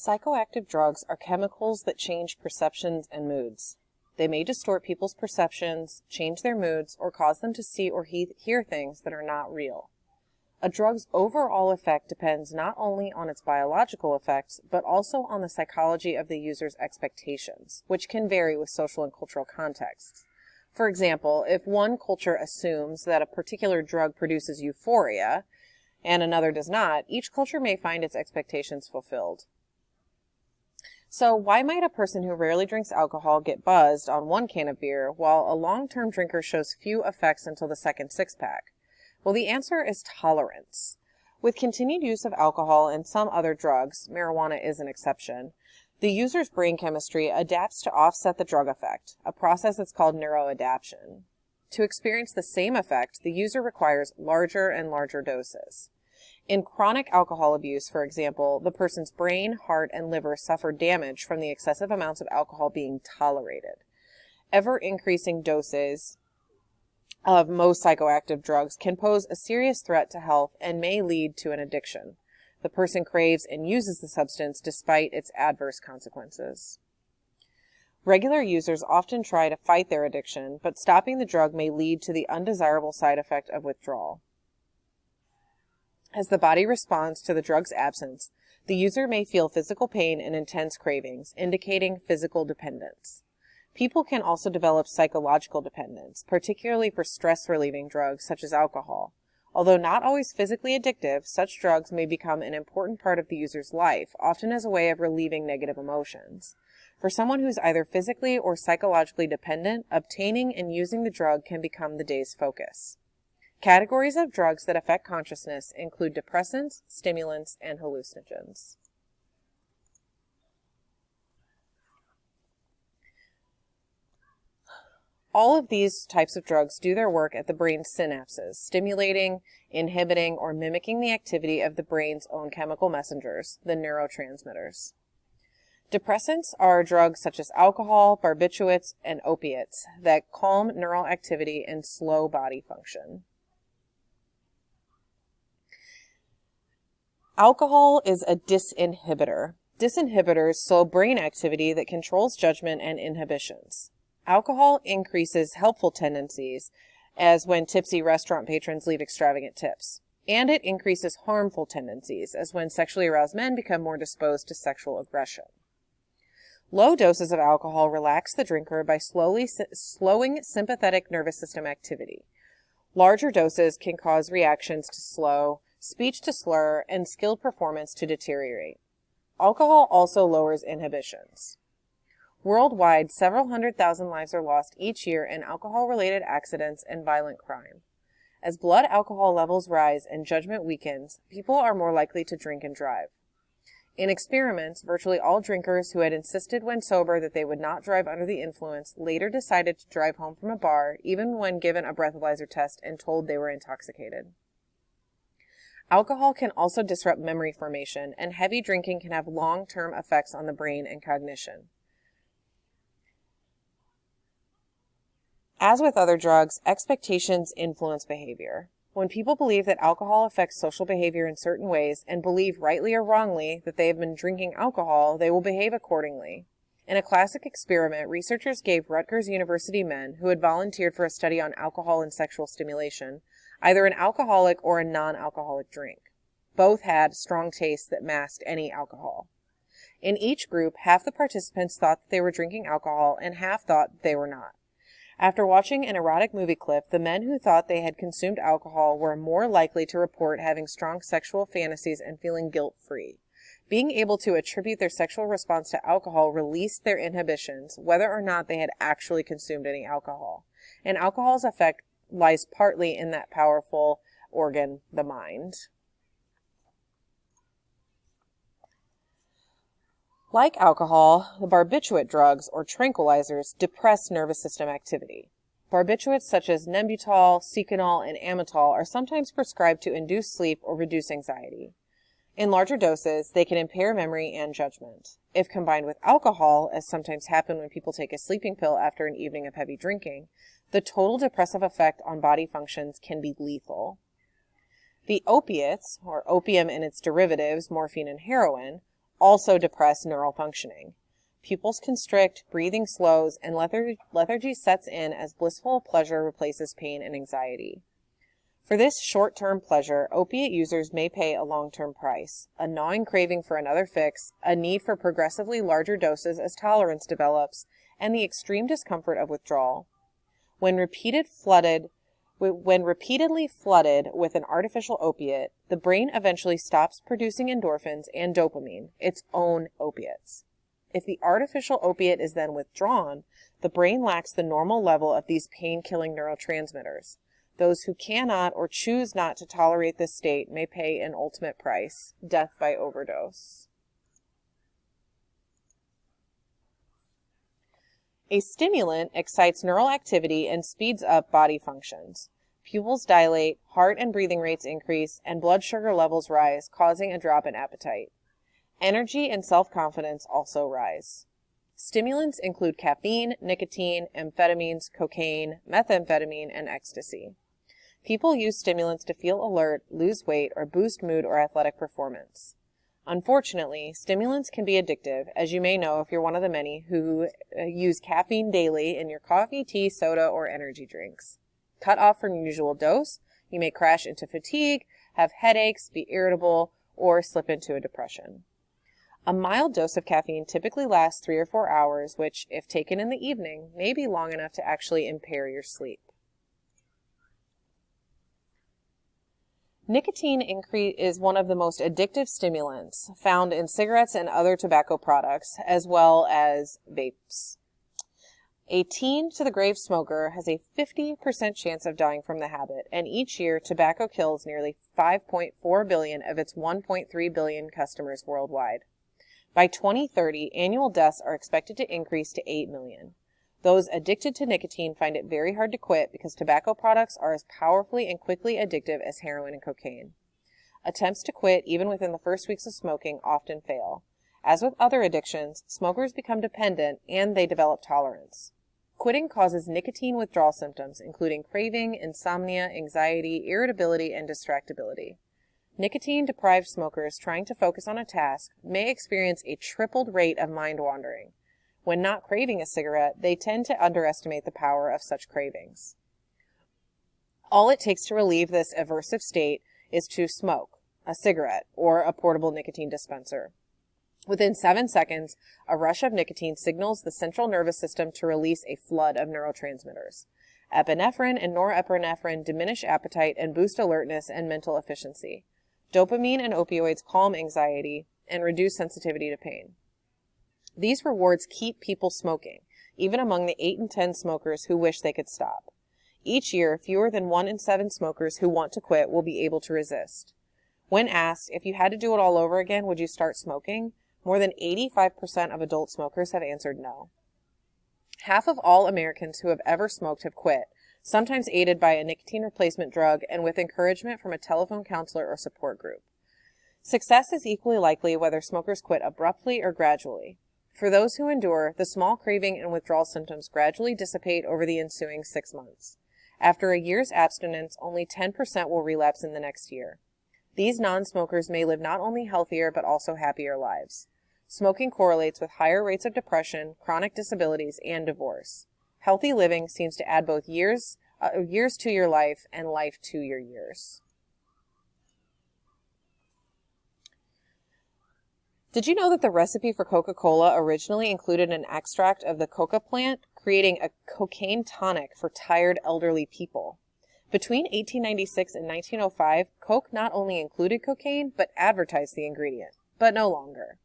Psychoactive drugs are chemicals that change perceptions and moods. They may distort people's perceptions, change their moods, or cause them to see or hear things that are not real. A drug's overall effect depends not only on its biological effects, but also on the psychology of the user's expectations, which can vary with social and cultural contexts. For example, if one culture assumes that a particular drug produces euphoria, and another does not, each culture may find its expectations fulfilled. So why might a person who rarely drinks alcohol get buzzed on one can of beer, while a long-term drinker shows few effects until the second six-pack? Well, the answer is tolerance. With continued use of alcohol and some other drugs, marijuana is an exception, the user's brain chemistry adapts to offset the drug effect, a process that's called neuroadaptation. To experience the same effect, the user requires larger and larger doses. In chronic alcohol abuse, for example, the person's brain, heart, and liver suffer damage from the excessive amounts of alcohol being tolerated. Ever-increasing doses of most psychoactive drugs can pose a serious threat to health and may lead to an addiction. The person craves and uses the substance despite its adverse consequences. Regular users often try to fight their addiction, but stopping the drug may lead to the undesirable side effect of withdrawal. As the body responds to the drug's absence, the user may feel physical pain and intense cravings, indicating physical dependence. People can also develop psychological dependence, particularly for stress-relieving drugs such as alcohol. Although not always physically addictive, such drugs may become an important part of the user's life, often as a way of relieving negative emotions. For someone who's either physically or psychologically dependent, obtaining and using the drug can become the day's focus. Categories of drugs that affect consciousness include depressants, stimulants, and hallucinogens. All of these types of drugs do their work at the brain's synapses, stimulating, inhibiting, or mimicking the activity of the brain's own chemical messengers, the neurotransmitters. Depressants are drugs such as alcohol, barbiturates, and opiates that calm neural activity and slow body function. Alcohol is a disinhibitor. Disinhibitors slow brain activity that controls judgment and inhibitions. Alcohol increases helpful tendencies, as when tipsy restaurant patrons leave extravagant tips. And it increases harmful tendencies, as when sexually aroused men become more disposed to sexual aggression. Low doses of alcohol relax the drinker by slowing sympathetic nervous system activity. Larger doses can cause reactions to slow, speech to slur, and skilled performance to deteriorate. Alcohol also lowers inhibitions. Worldwide, several 100,000 lives are lost each year in alcohol-related accidents and violent crime. As blood alcohol levels rise and judgment weakens, people are more likely to drink and drive. In experiments, virtually all drinkers who had insisted when sober that they would not drive under the influence later decided to drive home from a bar, even when given a breathalyzer test and told they were intoxicated. Alcohol can also disrupt memory formation, and heavy drinking can have long-term effects on the brain and cognition. As with other drugs, expectations influence behavior. When people believe that alcohol affects social behavior in certain ways and believe rightly or wrongly that they have been drinking alcohol, they will behave accordingly. In a classic experiment, researchers gave Rutgers University men who had volunteered for a study on alcohol and sexual stimulation either an alcoholic or a non-alcoholic drink. Both had strong tastes that masked any alcohol. In each group, half the participants thought that they were drinking alcohol and half thought they were not. After watching an erotic movie clip, the men who thought they had consumed alcohol were more likely to report having strong sexual fantasies and feeling guilt-free. Being able to attribute their sexual response to alcohol released their inhibitions, whether or not they had actually consumed any alcohol. And alcohol's effect lies partly in that powerful organ, the mind. Like alcohol, the barbiturate drugs, or tranquilizers, depress nervous system activity. Barbiturates such as Nembutal, Seconal, and Amytal are sometimes prescribed to induce sleep or reduce anxiety. In larger doses, they can impair memory and judgment. If combined with alcohol, as sometimes happens when people take a sleeping pill after an evening of heavy drinking, the total depressive effect on body functions can be lethal. The opiates, or opium and its derivatives, morphine and heroin, also depress neural functioning. Pupils constrict, breathing slows, and lethargy sets in as blissful pleasure replaces pain and anxiety. For this short-term pleasure, opiate users may pay a long-term price, a gnawing craving for another fix, a need for progressively larger doses as tolerance develops, and the extreme discomfort of withdrawal. When repeatedly flooded with an artificial opiate, the brain eventually stops producing endorphins and dopamine, its own opiates. If the artificial opiate is then withdrawn, the brain lacks the normal level of these pain-killing neurotransmitters. Those who cannot or choose not to tolerate this state may pay an ultimate price, death by overdose. A stimulant excites neural activity and speeds up body functions. Pupils dilate, heart and breathing rates increase, and blood sugar levels rise, causing a drop in appetite. Energy and self-confidence also rise. Stimulants include caffeine, nicotine, amphetamines, cocaine, methamphetamine, and ecstasy. People use stimulants to feel alert, lose weight, or boost mood or athletic performance. Unfortunately, stimulants can be addictive, as you may know if you're one of the many who use caffeine daily in your coffee, tea, soda, or energy drinks. Cut off from your usual dose, you may crash into fatigue, have headaches, be irritable, or slip into a depression. A mild dose of caffeine typically lasts 3 or 4 hours, which, if taken in the evening, may be long enough to actually impair your sleep. Nicotine is one of the most addictive stimulants found in cigarettes and other tobacco products, as well as vapes. A teen to the grave smoker has a 50% chance of dying from the habit, and each year tobacco kills nearly 5.4 billion of its 1.3 billion customers worldwide. By 2030, annual deaths are expected to increase to 8 million. Those addicted to nicotine find it very hard to quit because tobacco products are as powerfully and quickly addictive as heroin and cocaine. Attempts to quit, even within the first weeks of smoking, often fail. As with other addictions, smokers become dependent and they develop tolerance. Quitting causes nicotine withdrawal symptoms, including craving, insomnia, anxiety, irritability, and distractibility. Nicotine-deprived smokers trying to focus on a task may experience a tripled rate of mind wandering. When not craving a cigarette, they tend to underestimate the power of such cravings. All it takes to relieve this aversive state is to smoke a cigarette or a portable nicotine dispenser. Within 7 seconds, a rush of nicotine signals the central nervous system to release a flood of neurotransmitters. Epinephrine and norepinephrine diminish appetite and boost alertness and mental efficiency. Dopamine and opioids calm anxiety and reduce sensitivity to pain. These rewards keep people smoking, even among the 8 in 10 smokers who wish they could stop. Each year, fewer than 1 in 7 smokers who want to quit will be able to resist. When asked if you had to do it all over again, would you start smoking? More than 85% of adult smokers have answered no. Half of all Americans who have ever smoked have quit, sometimes aided by a nicotine replacement drug and with encouragement from a telephone counselor or support group. Success is equally likely whether smokers quit abruptly or gradually. For those who endure, the small craving and withdrawal symptoms gradually dissipate over the ensuing 6 months. After a year's abstinence, only 10% will relapse in the next year. These non-smokers may live not only healthier but also happier lives. Smoking correlates with higher rates of depression, chronic disabilities, and divorce. Healthy living seems to add both years to your life and life to your years. Did you know that the recipe for Coca-Cola originally included an extract of the coca plant, creating a cocaine tonic for tired elderly people? Between 1896 and 1905, Coke not only included cocaine, but advertised the ingredient, but no longer.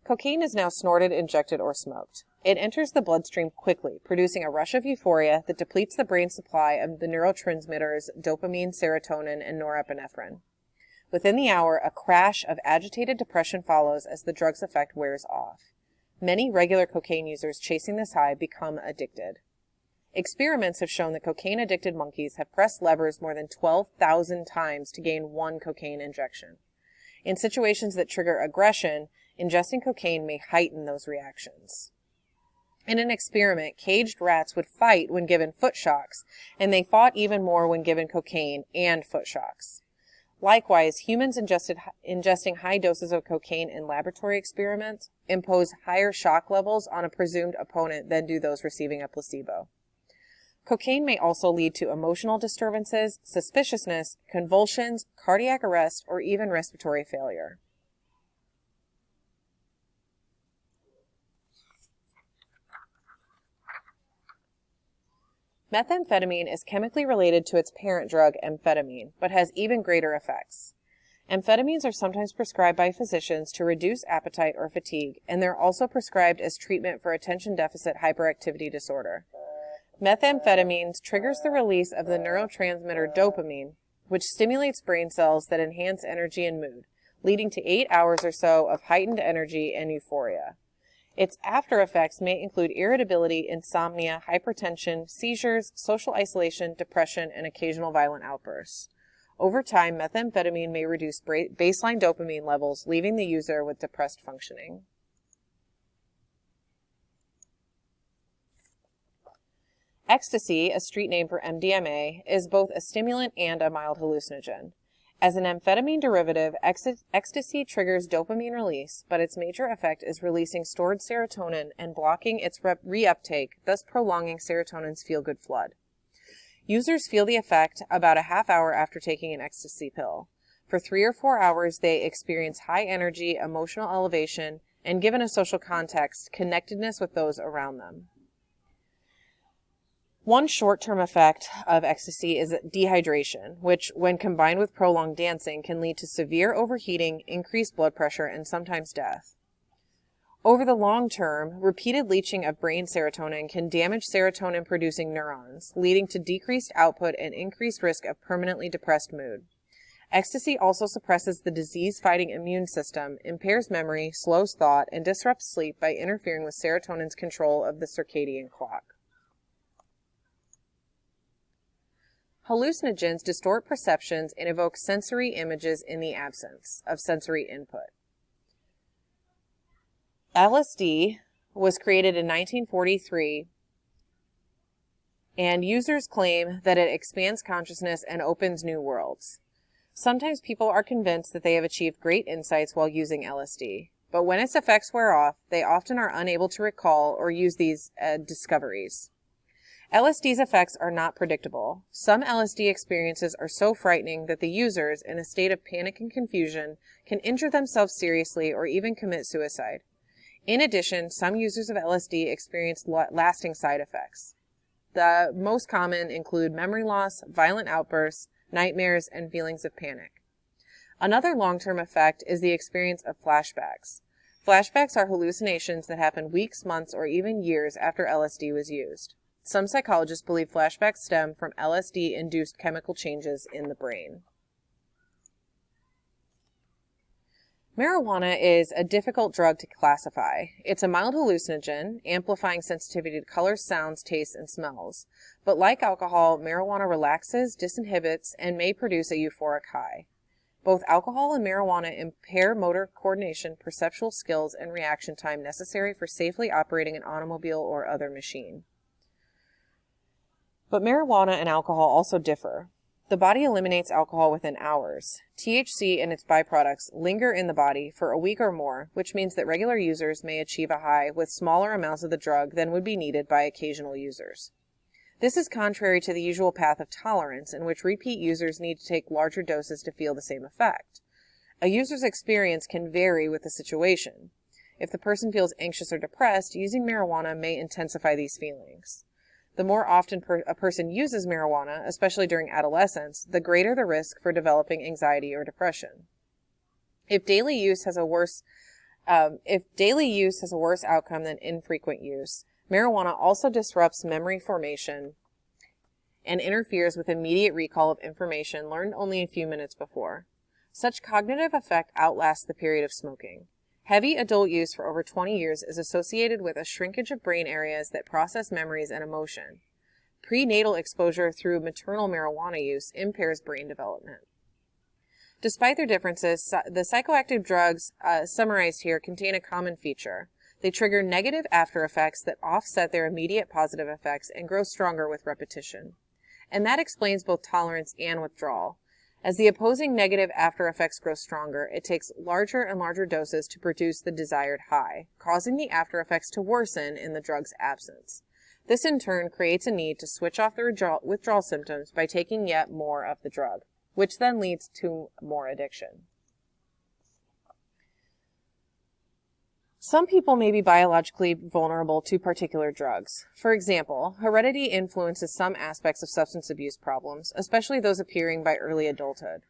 Cocaine is now snorted, injected, or smoked. It enters the bloodstream quickly, producing a rush of euphoria that depletes the brain's supply of the neurotransmitters dopamine, serotonin, and norepinephrine. Within the hour, a crash of agitated depression follows as the drug's effect wears off. Many regular cocaine users chasing this high become addicted. Experiments have shown that cocaine-addicted monkeys have pressed levers more than 12,000 times to gain 1 cocaine injection. In situations that trigger aggression, ingesting cocaine may heighten those reactions. In an experiment, caged rats would fight when given foot shocks, and they fought even more when given cocaine and foot shocks. Likewise, humans ingesting high doses of cocaine in laboratory experiments impose higher shock levels on a presumed opponent than do those receiving a placebo. Cocaine may also lead to emotional disturbances, suspiciousness, convulsions, cardiac arrest, or even respiratory failure. Methamphetamine is chemically related to its parent drug, amphetamine, but has even greater effects. Amphetamines are sometimes prescribed by physicians to reduce appetite or fatigue, and they're also prescribed as treatment for attention deficit hyperactivity disorder. Methamphetamine triggers the release of the neurotransmitter dopamine, which stimulates brain cells that enhance energy and mood, leading to 8 hours or so of heightened energy and euphoria. Its after effects may include irritability, insomnia, hypertension, seizures, social isolation, depression, and occasional violent outbursts. Over time, methamphetamine may reduce baseline dopamine levels, leaving the user with depressed functioning. Ecstasy, a street name for MDMA, is both a stimulant and a mild hallucinogen. As an amphetamine derivative, ecstasy triggers dopamine release, but its major effect is releasing stored serotonin and blocking its reuptake, thus prolonging serotonin's feel-good flood. Users feel the effect about a half hour after taking an ecstasy pill. For 3 or 4 hours, they experience high energy, emotional elevation, and given a social context, connectedness with those around them. One short-term effect of ecstasy is dehydration, which, when combined with prolonged dancing, can lead to severe overheating, increased blood pressure, and sometimes death. Over the long term, repeated leaching of brain serotonin can damage serotonin-producing neurons, leading to decreased output and increased risk of permanently depressed mood. Ecstasy also suppresses the disease-fighting immune system, impairs memory, slows thought, and disrupts sleep by interfering with serotonin's control of the circadian clock. Hallucinogens distort perceptions and evoke sensory images in the absence of sensory input. LSD was created in 1943, and users claim that it expands consciousness and opens new worlds. Sometimes people are convinced that they have achieved great insights while using LSD, but when its effects wear off, they often are unable to recall or use these discoveries. LSD's effects are not predictable. Some LSD experiences are so frightening that the users, in a state of panic and confusion, can injure themselves seriously or even commit suicide. In addition, some users of LSD experience lasting side effects. The most common include memory loss, violent outbursts, nightmares, and feelings of panic. Another long-term effect is the experience of flashbacks. Flashbacks are hallucinations that happen weeks, months, or even years after LSD was used. Some psychologists believe flashbacks stem from LSD-induced chemical changes in the brain. Marijuana is a difficult drug to classify. It's a mild hallucinogen, amplifying sensitivity to colors, sounds, tastes, and smells. But like alcohol, marijuana relaxes, disinhibits, and may produce a euphoric high. Both alcohol and marijuana impair motor coordination, perceptual skills, and reaction time necessary for safely operating an automobile or other machine. But marijuana and alcohol also differ. The body eliminates alcohol within hours. THC and its byproducts linger in the body for a week or more, which means that regular users may achieve a high with smaller amounts of the drug than would be needed by occasional users. This is contrary to the usual path of tolerance, in which repeat users need to take larger doses to feel the same effect. A user's experience can vary with the situation. If the person feels anxious or depressed, using marijuana may intensify these feelings. The more often a person uses marijuana, especially during adolescence, the greater the risk for developing anxiety or depression. If daily use has a worse outcome than infrequent use, marijuana also disrupts memory formation and interferes with immediate recall of information learned only a few minutes before. Such cognitive effect outlasts the period of smoking. Heavy adult use for over 20 years is associated with a shrinkage of brain areas that process memories and emotion. Prenatal exposure through maternal marijuana use impairs brain development. Despite their differences, the psychoactive drugs summarized here contain a common feature. They trigger negative after effects that offset their immediate positive effects and grow stronger with repetition. And that explains both tolerance and withdrawal. As the opposing negative after effects grow stronger, it takes larger and larger doses to produce the desired high, causing the after effects to worsen in the drug's absence. This in turn creates a need to switch off the withdrawal symptoms by taking yet more of the drug, which then leads to more addiction. Some people may be biologically vulnerable to particular drugs. For example, heredity influences some aspects of substance abuse problems, especially those appearing by early adulthood.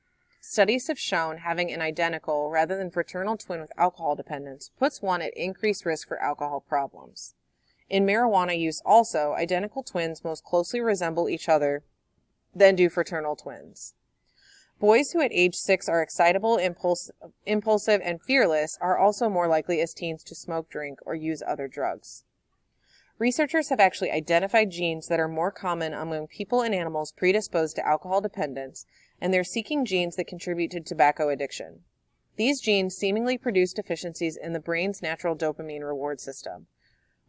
Studies have shown having an identical rather than fraternal twin with alcohol dependence puts one at increased risk for alcohol problems. In marijuana use also, identical twins most closely resemble each other than do fraternal twins. Boys who at age 6 are excitable, impulsive, and fearless are also more likely as teens to smoke, drink, or use other drugs. Researchers have actually identified genes that are more common among people and animals predisposed to alcohol dependence, and they're seeking genes that contribute to tobacco addiction. These genes seemingly produce deficiencies in the brain's natural dopamine reward system.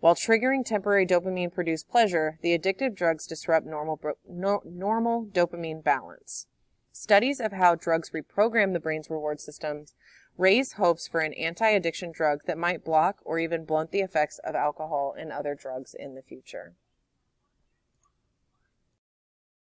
While triggering temporary dopamine-produced pleasure, the addictive drugs disrupt normal dopamine balance. Studies of how drugs reprogram the brain's reward systems raise hopes for an anti-addiction drug that might block or even blunt the effects of alcohol and other drugs in the future.